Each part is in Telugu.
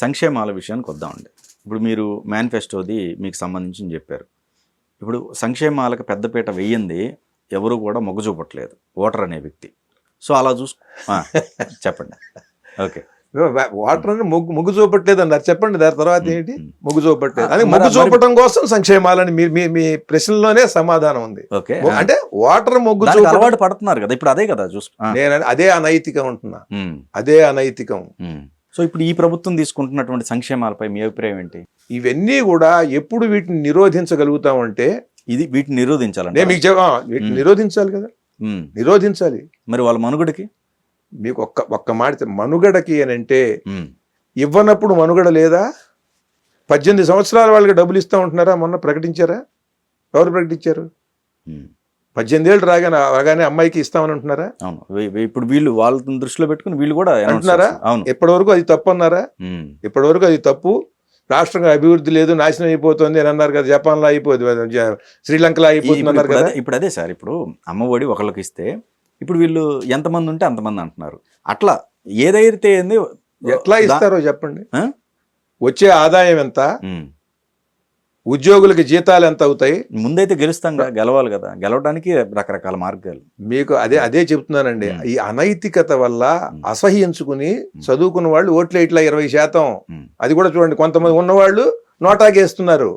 సంక్షేమాల విషయానికి వద్దామండి. ఇప్పుడు మీరు మేనిఫెస్టోది మీకు సంబంధించి చెప్పారు. ఇప్పుడు సంక్షేమాలకు పెద్దపీట వెయ్యింది ఎవరు కూడా మొగ్గు చూపట్లేదు ఓటర్ అనే వ్యక్తి. సో అలా చెప్పండి. ఓకే, వాటర్ అని మొగ్గు చూపట్లేదు అన్నారు, చెప్పండి దాని తర్వాత ఏంటి? మొగ్గు చూపట్లేదు అని మొగ్గు చూపటం కోసం సంక్షేమాలని మీ ప్రశ్నలోనే సమాధానం ఉంది. ఓకే, అంటే వాటర్ మొగ్గు అలవాటు పడుతున్నారు కదా ఇప్పుడు, అదే కదా నేను అదే అనైతికం ఉంటున్నా, అదే అనైతికం. సో ఇప్పుడు ఈ ప్రభుత్వం తీసుకుంటున్నటువంటి సంక్షేమాలపై మీ అభిప్రాయం ఏంటి? ఇవన్నీ కూడా ఎప్పుడు వీటిని నిరోధించగలుగుతామంటే వీటిని నిరోధించాలంటే వీటిని నిరోధించాలి కదా, నిరోధించాలి. మరి వాళ్ళ మనుగడకి మీకు ఒక్క మాట, మనుగడకి అని అంటే ఇవ్వనప్పుడు మనుగడ లేదా? 18 సంవత్సరాల వాళ్ళకి డబ్బులు ఇస్తా ఉంటున్నారా? మొన్న ప్రకటించారా? ఎవరు ప్రకటించారు? 18 ఏళ్ళు రాగానే అమ్మాయికి ఇస్తామని అంటున్నారా? అవును, ఇప్పుడు వీళ్ళు వాళ్ళని దృష్టిలో పెట్టుకుని వీళ్ళు కూడా అంటున్నారా? అవును. ఇప్పటి వరకు అది తప్పు అన్నారా? ఇప్పటి వరకు అది తప్పు. రాష్ట్రంగా అభివృద్ధి లేదు, నాశనం అయిపోతుంది అని అన్నారు కదా. జపాన్లో అయిపోతుంది, శ్రీలంకలో అయిపోతుంది అన్నారు కదా. ఇప్పుడు అదే సార్, ఇప్పుడు అమ్మఒడి ఒకళ్ళకి ఇస్తే ఇప్పుడు వీళ్ళు ఎంతమంది ఉంటే అంతమంది అంటున్నారు. అట్లా ఏదైతే ఏంది ఎట్లా ఇస్తారో చెప్పండి. వచ్చే ఆదాయం ఎంత, ఉద్యోగులకి జీతాలు ఎంత అవుతాయి? ముందైతే గెలుస్తాం, గెలవాలి కదా, గెలవడానికి రకరకాల మార్గాలు. మీకు అదే చెప్తున్నానండి. ఈ అనైతికత వల్ల అసహ్యించుకుని చదువుకున్న వాళ్ళు ఓట్లే ఇట్లా 20%, అది కూడా చూడండి, కొంతమంది ఉన్నవాళ్ళు నోటాగేస్తున్నారు.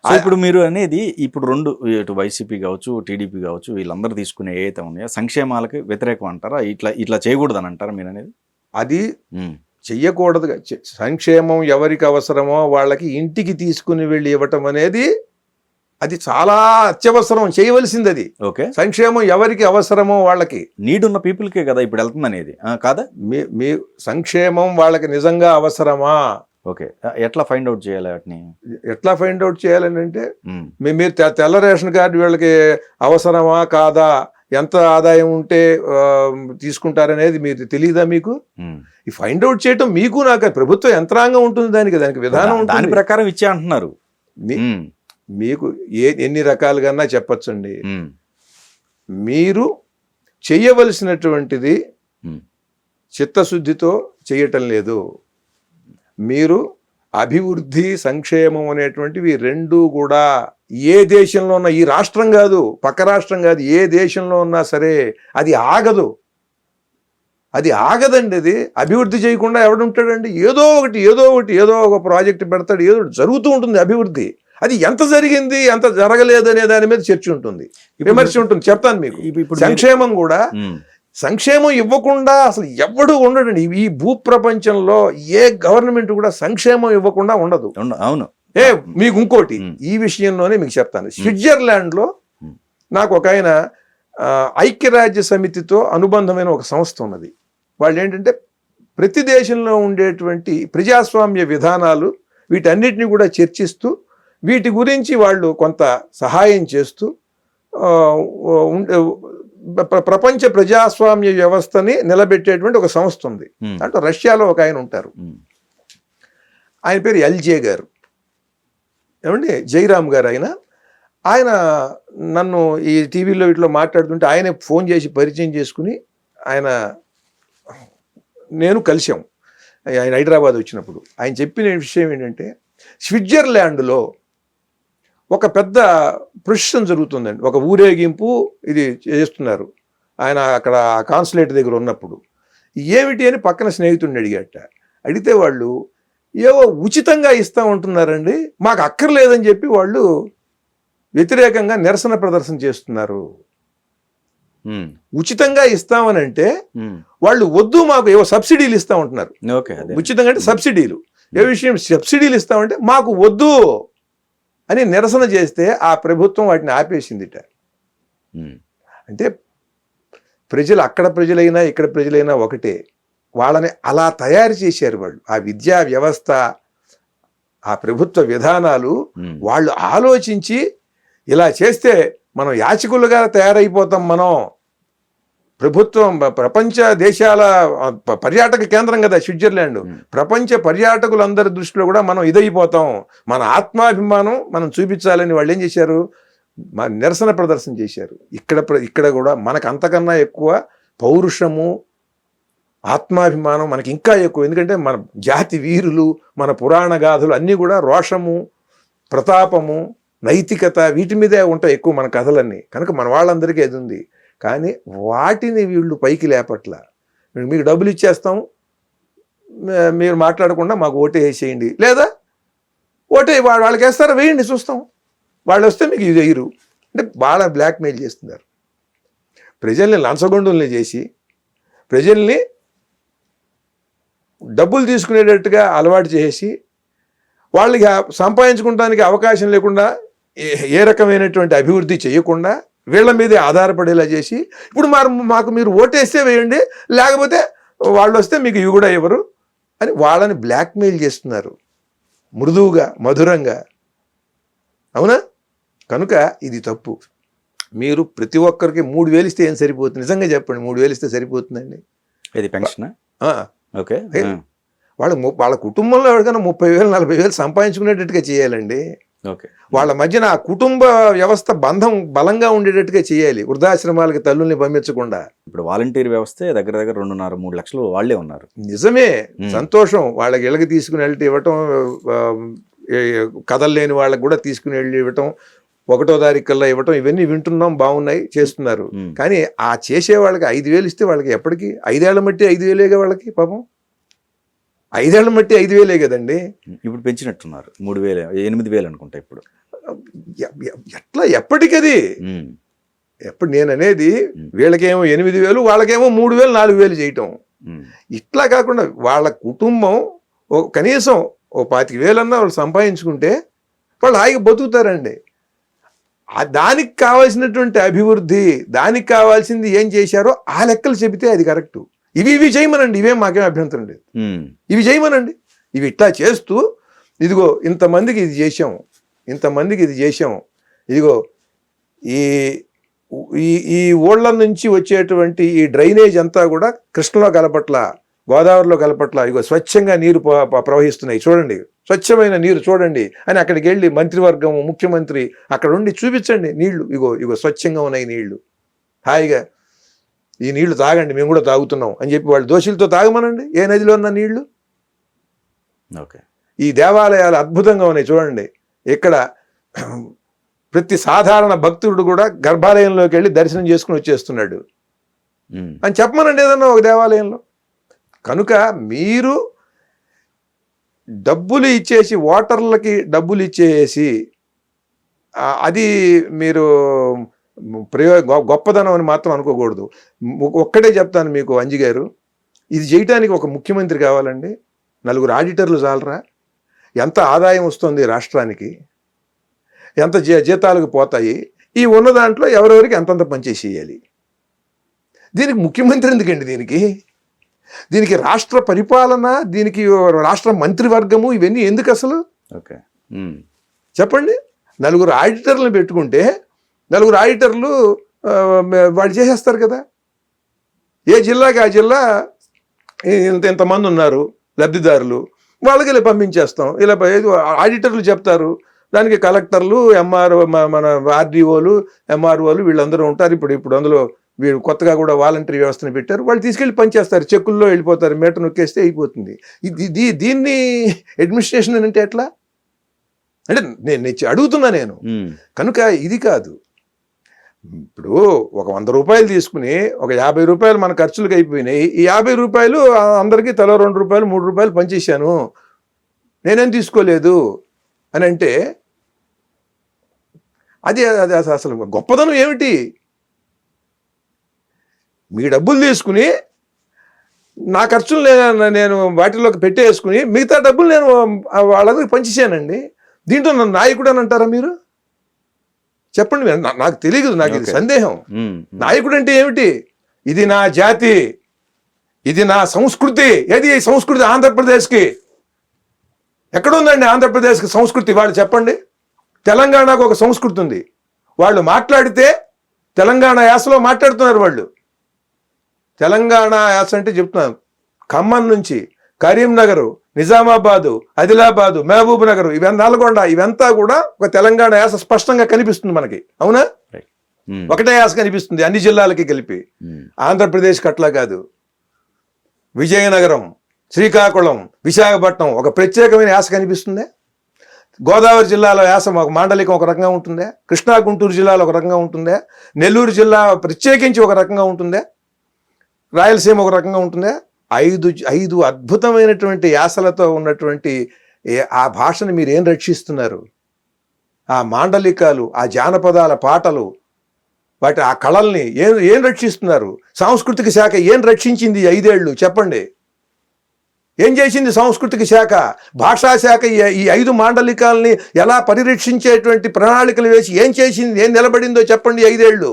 ఇప్పుడు మీరు అనేది ఇప్పుడు రెండు, ఇటు వైసీపీ కావచ్చు, టీడీపీ కావచ్చు, వీళ్ళందరూ తీసుకునే ఏదైతే ఉన్నాయో సంక్షేమాలకి వ్యతిరేకం అంటారా? ఇట్లా చేయకూడదు అని అంటారా మీరు అనేది? అది చెయ్యకూడదు. సంక్షేమం ఎవరికి అవసరమో వాళ్ళకి ఇంటికి తీసుకుని వెళ్ళి ఇవ్వటం అనేది అది చాలా అత్యవసరం, చేయవలసింది అది. ఓకే, సంక్షేమం ఎవరికి అవసరమో వాళ్ళకి, నీడ్ ఉన్న పీపుల్కే కదా ఇప్పుడు వెళ్తుంది అనేది, కాదా? మీ సంక్షేమం వాళ్ళకి నిజంగా అవసరమా? ఓకే, ఎట్లా ఫైండ్ అవుట్ చేయాలి వాటిని? ఎట్లా ఫైండ్ అవుట్ చేయాలని అంటే మీరు తెల్ల రేషన్ కార్డు వీళ్ళకి అవసరమా కాదా, ఎంత ఆదాయం ఉంటే తీసుకుంటారనేది మీరు తెలియదా మీకు? ఈ ఫైండ్ అవుట్ చేయటం మీకు నాకు ప్రభుత్వ యంత్రాంగం ఉంటుంది, దానికి విధానం ఉంటుంది, దాని ప్రకారం ఇచ్చే అంటున్నారు. మీకు ఎన్ని రకాలుగా చెప్పచ్చండి. మీరు చెయ్యవలసినటువంటిది చిత్తశుద్ధితో చేయటం లేదు. మీరు అభివృద్ధి, సంక్షేమం అనేటువంటివి రెండూ కూడా ఏ దేశంలో ఉన్నా, ఈ రాష్ట్రం కాదు, పక్క రాష్ట్రం కాదు, ఏ దేశంలో ఉన్నా సరే అది ఆగదు. అది ఆగదండి. అది అభివృద్ధి చేయకుండా ఎవడుంటాడండి? ఏదో ఒక ప్రాజెక్ట్ పెడతాడు, ఏదో జరుగుతూ ఉంటుంది అభివృద్ధి. అది ఎంత జరిగింది, ఎంత జరగలేదు అనే దాని మీద చర్చ ఉంటుంది, విమర్శ ఉంటుంది. చెప్తాను మీకు. సంక్షేమం కూడా, సంక్షేమం ఇవ్వకుండా అసలు ఎవడు ఉండడండి. ఈ భూప్రపంచంలో ఏ గవర్నమెంట్ కూడా సంక్షేమం ఇవ్వకుండా ఉండదు. అవును. మీకు ఇంకోటి ఈ విషయంలోనే మీకు చెప్తాను. స్విట్జర్లాండ్లో నాకు ఒక ఆయన ఐక్యరాజ్య సమితితో అనుబంధమైన ఒక సంస్థ ఉన్నది. వాళ్ళు ఏంటంటే ప్రతి దేశంలో ఉండేటువంటి ప్రజాస్వామ్య విధానాలు వీటన్నిటిని కూడా చర్చిస్తూ వీటి గురించి వాళ్ళు కొంత సహాయం చేస్తూ ప్రపంచ ప్రజాస్వామ్య వ్యవస్థని నిలబెట్టేటువంటి ఒక సంస్థ ఉంది. అంటే రష్యాలో ఒక ఆయన ఉంటారు, ఆయన పేరు ఎల్జే గారు, ఏమండి జైరామ్ గారు. ఆయన నన్ను ఈ టీవీలో ఇట్లా మాట్లాడుతుంటే ఆయన ఫోన్ చేసి పరిచయం చేసుకుని నేను కలిసాం. ఆయన హైదరాబాద్ వచ్చినప్పుడు ఆయన చెప్పిన విషయం ఏంటంటే, స్విట్జర్లాండ్లో ఒక పెద్ద ప్రొసెషన్ జరుగుతుందండి, ఒక ఊరేగింపు ఇది చేస్తున్నారు. ఆయన అక్కడ కాన్సులేట్ దగ్గర ఉన్నప్పుడు ఏమిటి అని పక్కన స్నేహితుడిని అడిగితే వాళ్ళు ఏవో ఉచితంగా ఇస్తా ఉంటున్నారండి, మాకు అక్కర్లేదని చెప్పి వాళ్ళు వ్యతిరేకంగా నిరసన ప్రదర్శన చేస్తున్నారు. ఉచితంగా ఇస్తామనంటే వాళ్ళు వద్దు, మాకు ఏవో సబ్సిడీలు ఇస్తా ఉంటున్నారు. ఉచితంగా అంటే సబ్సిడీలు, ఏ విషయం సబ్సిడీలు ఇస్తామంటే మాకు వద్దు అని నిరసన చేస్తే ఆ ప్రభుత్వం వాటిని ఆపేసిందిట. అంటే ప్రజలు, అక్కడ ప్రజలైనా ఇక్కడ ప్రజలైనా ఒకటే, వాళ్ళని అలా తయారు చేశారు వాళ్ళు. ఆ విద్యా వ్యవస్థ, ఆ ప్రభుత్వ విధానాలు వాళ్ళు ఆలోచించి ఇలా చేస్తే మనం యాచకులుగా తయారైపోతాం. మనం ప్రభుత్వం ప్రపంచ దేశాల పర్యాటక కేంద్రం కదా స్విట్జర్లాండ్. ప్రపంచ పర్యాటకులందరి దృష్టిలో కూడా మనం ఇదైపోతాం. మన ఆత్మాభిమానం మనం చూపించాలని వాళ్ళు ఏం చేశారు, నిరసన ప్రదర్శన చేశారు. ఇక్కడ కూడా మనకు అంతకన్నా ఎక్కువ పౌరుషము, ఆత్మాభిమానం మనకి ఇంకా ఎక్కువ. ఎందుకంటే మన జాతి వీరులు, మన పురాణ గాథలు అన్నీ కూడా రోషము, ప్రతాపము, నైతికత వీటి మీదే ఉంటాయి ఎక్కువ మన కథలన్నీ. కనుక మన వాళ్ళందరికీ అది ఉంది. కానీ వాటిని వీళ్ళు పైకి లేపట్ల. మీకు డబ్బులు ఇచ్చేస్తాం, మీరు మాట్లాడకుండా మాకు ఓటే వేసేయండి, లేదా ఓటే వాళ్ళకి వేస్తారా వేయండి చూస్తాం, వాళ్ళు వస్తే మీకు ఇది వేయరు అంటే బాగా బ్లాక్మెయిల్ చేస్తున్నారు. ప్రజల్ని లంచగొండుల్ని చేసి ప్రజల్ని డబ్బులు తీసుకునేటట్టుగా అలవాటు చేసి వాళ్ళకి సంపాదించుకోవడానికి అవకాశం లేకుండా ఏ రకమైనటువంటి అభివృద్ధి చేయకుండా వీళ్ళ మీదే ఆధారపడేలా చేసి ఇప్పుడు మాకు మీరు ఓటేస్తే వేయండి, లేకపోతే వాళ్ళు వస్తే మీకు ఇవి కూడా ఇవ్వరు అని వాళ్ళని బ్లాక్మెయిల్ చేస్తున్నారు మృదువుగా, మధురంగా. అవునా? కనుక ఇది తప్పు. మీరు ప్రతి ఒక్కరికి 3,000 ఇస్తే ఏం సరిపోతుంది? నిజంగా చెప్పండి, 3,000 ఇస్తే సరిపోతుందండి? ఇది పెన్షన్? ఓకే. వాళ్ళ కుటుంబంలో ఎవరికైనా 30,000 40,000 సంపాదించుకునేటట్టుగా చేయాలండి. ఓకే. వాళ్ళ మధ్యన ఆ కుటుంబ వ్యవస్థ బంధం బలంగా ఉండేటట్టుగా చేయాలి, వృద్ధాశ్రమాలకి తల్లుల్ని పంపించకుండా. ఇప్పుడు వాలంటీర్ వ్యవస్థే దగ్గర 2.5-3 లక్షలు వాళ్ళే ఉన్నారు. నిజమే, సంతోషం. వాళ్ళకి ఇళ్ళకి తీసుకుని వెళ్ళి ఇవ్వటం, కథలు లేని వాళ్ళకి కూడా తీసుకుని వెళ్ళి ఇవ్వటం, 1వ తారీఖు కల్లా ఇవ్వటం, ఇవన్నీ వింటున్నాం, బాగున్నాయి, చేస్తున్నారు. కానీ ఆ చేసే వాళ్ళకి 5,000 ఇస్తే వాళ్ళకి ఎప్పటికీ 5 ఏళ్ల మట్టి 5,000 వాళ్ళకి పాపం 5 ఏళ్ల మట్టి 5,000 కదండి. ఇప్పుడు పెంచినట్టున్నారు 3,000 8,000 అనుకుంటా ఇప్పుడు. ఎట్లా ఎప్పటికది? ఎప్పుడు నేను అనేది వీళ్ళకేమో 8,000 వాళ్ళకేమో 3,000 4,000 చేయటం. ఇట్లా కాకుండా వాళ్ళ కుటుంబం కనీసం 25,000 వాళ్ళు సంపాదించుకుంటే వాళ్ళు హాయిగా బతుకుతారండి. దానికి కావాల్సినటువంటి అభివృద్ధి, దానికి కావాల్సింది ఏం చేశారో ఆ లెక్కలు చెబితే అది కరెక్టు. ఇవి చేయమనండి, ఇవేం మాకేం అభ్యంతరం లేదు, ఇవి చేయమనండి. ఇవి ఇట్లా చేస్తూ ఇదిగో ఇంతమందికి ఇది చేసాం, ఇంతమందికి ఇది చేసాం, ఇదిగో ఈ ఊళ్ళ నుంచి వచ్చేటువంటి ఈ డ్రైనేజ్ అంతా కూడా కృష్ణలో కలపట్ల, గోదావరిలో కలపట్ల, ఇగో స్వచ్ఛంగా నీరు ప్రవహిస్తున్నాయి చూడండి, స్వచ్ఛమైన నీరు చూడండి అని అక్కడికి వెళ్ళి మంత్రివర్గం, ముఖ్యమంత్రి అక్కడ ఉండి చూపించండి నీళ్లు, ఇగో స్వచ్ఛంగా ఉన్నాయి నీళ్లు, హాయిగా ఈ నీళ్లు తాగండి, మేము కూడా తాగుతున్నాం అని చెప్పి వాళ్ళు దోషులతో తాగమనండి ఏ నదిలో ఉన్న నీళ్లు. ఓకే. ఈ దేవాలయాలు అద్భుతంగా ఉన్నాయి చూడండి, ఇక్కడ ప్రతి సాధారణ భక్తుడు కూడా గర్భాలయంలోకి వెళ్ళి దర్శనం చేసుకుని వచ్చేస్తున్నాడు అని చెప్పమనండి ఏదన్నా ఒక దేవాలయంలో. కనుక మీరు డబ్బులు ఇచ్చేసి, ఓటర్లకి డబ్బులు ఇచ్చేసి అది మీరు గొప్పదనం అని మాత్రం అనుకోకూడదు. ఒక్కటే చెప్తాను మీకు అంజి గారు, ఇది చేయటానికి ఒక ముఖ్యమంత్రి కావాలండి, 4 ఆడిటర్లు చాలరా? ఎంత ఆదాయం వస్తుంది రాష్ట్రానికి, ఎంత జీతాలకు పోతాయి, ఈ ఉన్న దాంట్లో ఎవరెవరికి ఎంతంత పనిచేసేయాలి. దీనికి ముఖ్యమంత్రి ఎందుకండి? దీనికి రాష్ట్ర పరిపాలన, దీనికి రాష్ట్ర మంత్రివర్గము, ఇవన్నీ ఎందుకు అసలు? ఓకే, చెప్పండి. 4 ఆడిటర్లను పెట్టుకుంటే 4 ఆడిటర్లు వాళ్ళు చేసేస్తారు కదా. ఏ జిల్లాకి ఆ జిల్లా ఇంతమంది ఉన్నారు లబ్ధిదారులు, వాళ్ళకి ఇలా పంపించేస్తాం. ఇలా ఆడిటర్లు చెప్తారు, దానికి కలెక్టర్లు, ఎంఆర్ఓ, మన ఆర్డీఓలు, ఎంఆర్ఓలు వీళ్ళందరూ ఉంటారు. ఇప్పుడు అందులో వీళ్ళు కొత్తగా కూడా వాలంటరీ వ్యవస్థను పెట్టారు, వాళ్ళు తీసుకెళ్ళి పనిచేస్తారు, చెక్కుల్లో వెళ్ళిపోతారు, మీటర్ నొక్కేస్తే అయిపోతుంది. దీన్ని అడ్మినిస్ట్రేషన్ అంటే ఎట్లా అంటే నేను అడుగుతున్నా నేను. కనుక ఇది కాదు. ఇప్పుడు ఒక 100 రూపాయలు తీసుకుని ఒక 50 రూపాయలు మన ఖర్చులకు అయిపోయినాయి, ఈ 50 రూపాయలు అందరికీ తలో 2 రూపాయలు 3 రూపాయలు పనిచేశాను, నేనేం తీసుకోలేదు అని అంటే అది అసలు గొప్పదనం ఏమిటి? మీ డబ్బులు తీసుకుని నా ఖర్చులు నేను వాటిలోకి పెట్టేసుకుని మిగతా డబ్బులు నేను వాళ్ళకి పంచేసానండి. దీంట్లో నన్ను నాయకుడు అని అంటారా మీరు? చెప్పండి. నాకు తెలియదు, నాకు ఇది సందేహం. నాయకుడు అంటే ఏమిటి? ఇది నా జాతి, ఇది నా సంస్కృతి. ఏది ఈ సంస్కృతి ఆంధ్రప్రదేశ్కి? ఎక్కడుందండి ఆంధ్రప్రదేశ్కి సంస్కృతి? వాళ్ళు చెప్పండి. తెలంగాణకు ఒక సంస్కృతి ఉంది, వాళ్ళు మాట్లాడితే తెలంగాణ యాసలో మాట్లాడుతున్నారు వాళ్ళు. తెలంగాణ యాస అంటే చెప్తున్నాను, ఖమ్మం నుంచి కరీంనగర్, నిజామాబాదు, ఆదిలాబాదు, మహబూబ్ నగర్, నల్గొండ, ఇవంతా కూడా ఒక తెలంగాణ యాస స్పష్టంగా కనిపిస్తుంది మనకి. అవునా? ఒకటే యాస కనిపిస్తుంది అన్ని జిల్లాలకి కలిపి. ఆంధ్రప్రదేశ్కి అట్లా కాదు. విజయనగరం, శ్రీకాకుళం, విశాఖపట్నం ఒక ప్రత్యేకమైన యాస కనిపిస్తుందే. గోదావరి జిల్లాలో యాస ఒక మాండలికం ఒక రకంగా ఉంటుందే. కృష్ణా గుంటూరు జిల్లాలో ఒక రకంగా ఉంటుందే. నెల్లూరు జిల్లా ప్రత్యేకించి ఒక రకంగా ఉంటుందే. రాయలసీమ ఒక రకంగా ఉంటుందే. ఐదు అద్భుతమైనటువంటి యాసలతో ఉన్నటువంటి ఆ భాషను మీరు ఏం రక్షిస్తున్నారు? ఆ మాండలికాలు, ఆ జానపదాల పాటలు, వాటి ఆ కళల్ని ఏం రక్షిస్తున్నారు? సాంస్కృతిక శాఖ ఏం రక్షించింది 5 ఏళ్ళు చెప్పండి? ఏం చేసింది సాంస్కృతిక శాఖ? భాషా శాఖ ఈ 5 మాండలికాలని ఎలా పరిరక్షించేటువంటి ప్రణాళికలు వేసి ఏం చేసింది? ఏం నిలబడిందో చెప్పండి 5 ఏళ్ళు.